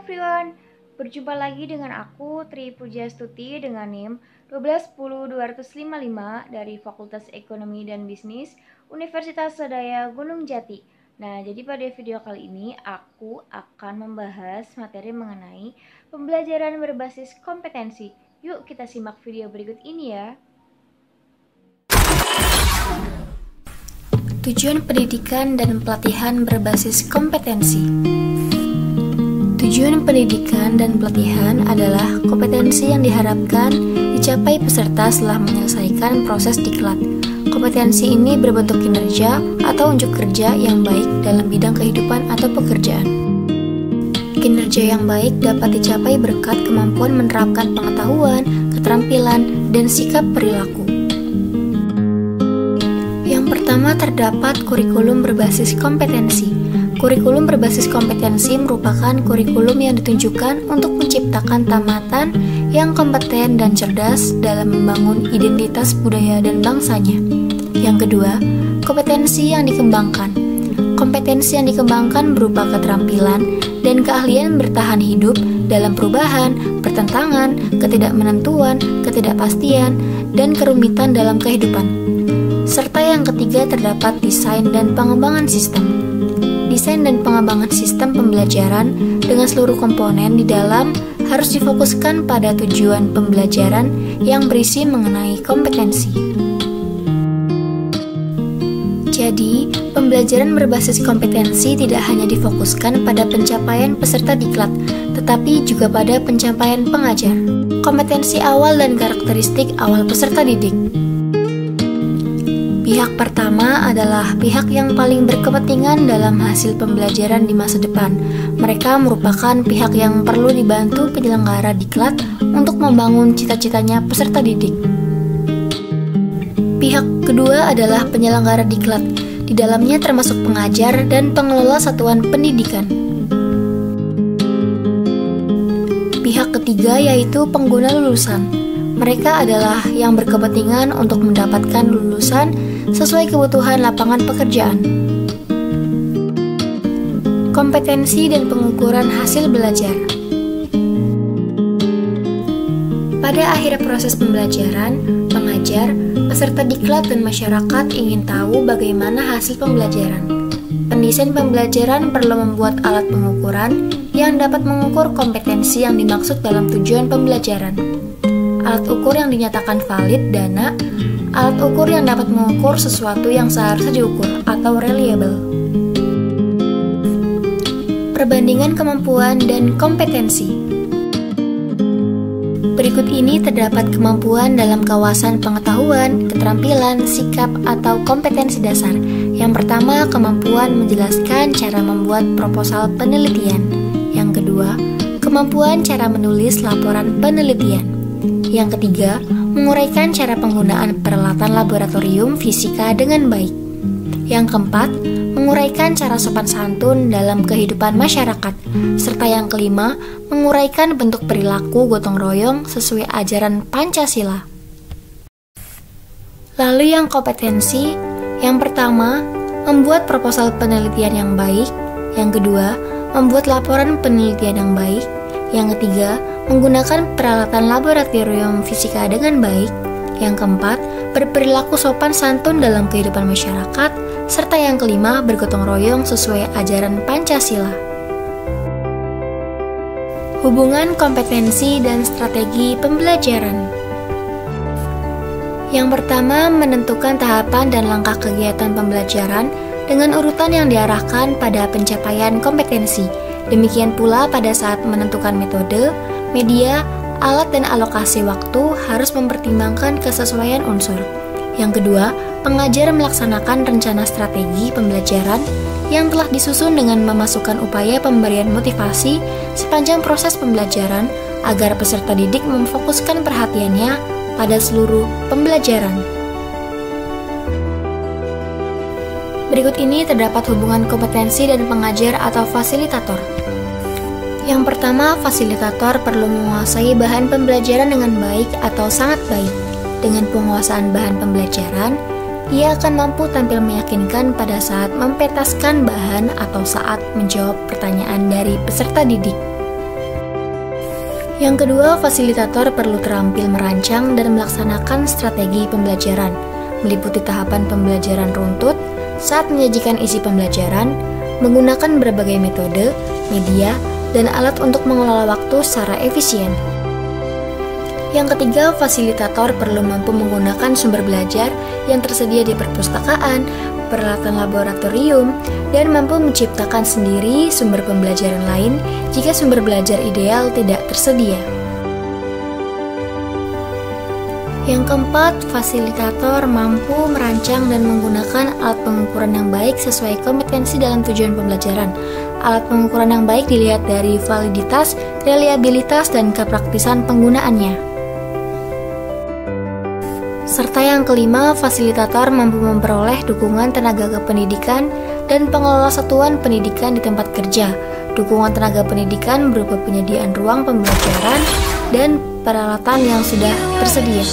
everyone, berjumpa lagi dengan aku Tri Pujastuti dengan NIM 1210255 dari Fakultas Ekonomi dan Bisnis Universitas Swadaya Gunung Jati. Nah, jadi pada video kali ini aku akan membahas materi mengenai pembelajaran berbasis kompetensi. Yuk kita simak video berikut ini ya. Tujuan pendidikan dan pelatihan berbasis kompetensi. Tujuan pendidikan dan pelatihan adalah kompetensi yang diharapkan dicapai peserta setelah menyelesaikan proses diklat. Kompetensi ini berbentuk kinerja atau unjuk kerja yang baik dalam bidang kehidupan atau pekerjaan. Kinerja yang baik dapat dicapai berkat kemampuan menerapkan pengetahuan, keterampilan, dan sikap perilaku. Yang pertama terdapat kurikulum berbasis kompetensi. Kurikulum berbasis kompetensi merupakan kurikulum yang ditunjukkan untuk menciptakan tamatan yang kompeten dan cerdas dalam membangun identitas budaya dan bangsanya. Yang kedua, kompetensi yang dikembangkan. Kompetensi yang dikembangkan berupa keterampilan dan keahlian bertahan hidup dalam perubahan, pertentangan, ketidakmenentuan, ketidakpastian, dan kerumitan dalam kehidupan. Serta yang ketiga terdapat desain dan pengembangan sistem. Desain dan pengembangan sistem pembelajaran dengan seluruh komponen di dalam harus difokuskan pada tujuan pembelajaran yang berisi mengenai kompetensi. Jadi, pembelajaran berbasis kompetensi tidak hanya difokuskan pada pencapaian peserta diklat, tetapi juga pada pencapaian pengajar. Kompetensi awal dan karakteristik awal peserta didik. Pihak pertama adalah pihak yang paling berkepentingan dalam hasil pembelajaran di masa depan. Mereka merupakan pihak yang perlu dibantu penyelenggara diklat untuk membangun cita-citanya peserta didik. Pihak kedua adalah penyelenggara diklat. Di dalamnya termasuk pengajar dan pengelola satuan pendidikan. Pihak ketiga yaitu pengguna lulusan. Mereka adalah yang berkepentingan untuk mendapatkan lulusan sesuai kebutuhan lapangan pekerjaan. Kompetensi dan pengukuran hasil belajar. Pada akhir proses pembelajaran, pengajar, peserta diklat dan masyarakat ingin tahu bagaimana hasil pembelajaran. Pendesain pembelajaran perlu membuat alat pengukuran yang dapat mengukur kompetensi yang dimaksud dalam tujuan pembelajaran. Alat ukur yang dinyatakan valid, dana, alat ukur yang dapat mengukur sesuatu yang seharusnya diukur atau reliable. Perbandingan kemampuan dan kompetensi. Berikut ini terdapat kemampuan dalam kawasan pengetahuan, keterampilan, sikap, atau kompetensi dasar. Yang pertama, kemampuan menjelaskan cara membuat proposal penelitian. Yang kedua, kemampuan cara menulis laporan penelitian. Yang ketiga, menguraikan cara penggunaan peralatan laboratorium fisika dengan baik. Yang keempat, menguraikan cara sopan santun dalam kehidupan masyarakat. Serta yang kelima, menguraikan bentuk perilaku gotong royong sesuai ajaran Pancasila. Lalu yang kompetensi, yang pertama, membuat proposal penelitian yang baik. Yang kedua, membuat laporan penelitian yang baik. Yang ketiga, menggunakan peralatan laboratorium fisika dengan baik. Yang keempat, berperilaku sopan santun dalam kehidupan masyarakat. Serta yang kelima, bergotong royong sesuai ajaran Pancasila. Hubungan kompetensi dan strategi pembelajaran. Yang pertama, menentukan tahapan dan langkah kegiatan pembelajaran dengan urutan yang diarahkan pada pencapaian kompetensi. Demikian pula pada saat menentukan metode, media, alat, dan alokasi waktu harus mempertimbangkan kesesuaian unsur. Yang kedua, pengajar melaksanakan rencana strategi pembelajaran yang telah disusun dengan memasukkan upaya pemberian motivasi sepanjang proses pembelajaran agar peserta didik memfokuskan perhatiannya pada seluruh pembelajaran. Berikut ini terdapat hubungan kompetensi dan pengajar atau fasilitator. Yang pertama, fasilitator perlu menguasai bahan pembelajaran dengan baik atau sangat baik. Dengan penguasaan bahan pembelajaran, ia akan mampu tampil meyakinkan pada saat mempetaskan bahan atau saat menjawab pertanyaan dari peserta didik. Yang kedua, fasilitator perlu terampil merancang dan melaksanakan strategi pembelajaran, meliputi tahapan pembelajaran runtut saat menyajikan isi pembelajaran, menggunakan berbagai metode, media, dan alat untuk mengelola waktu secara efisien. Yang ketiga, fasilitator perlu mampu menggunakan sumber belajar yang tersedia di perpustakaan, peralatan laboratorium, dan mampu menciptakan sendiri sumber pembelajaran lain jika sumber belajar ideal tidak tersedia. Yang keempat, fasilitator mampu merancang dan menggunakan alat pengukuran yang baik sesuai kompetensi dalam tujuan pembelajaran. Alat pengukuran yang baik dilihat dari validitas, reliabilitas, dan kepraktisan penggunaannya. Serta yang kelima, fasilitator mampu memperoleh dukungan tenaga kependidikan dan pengelola satuan pendidikan di tempat kerja. Dukungan tenaga pendidikan berupa penyediaan ruang pembelajaran dan peralatan yang sudah tersedia.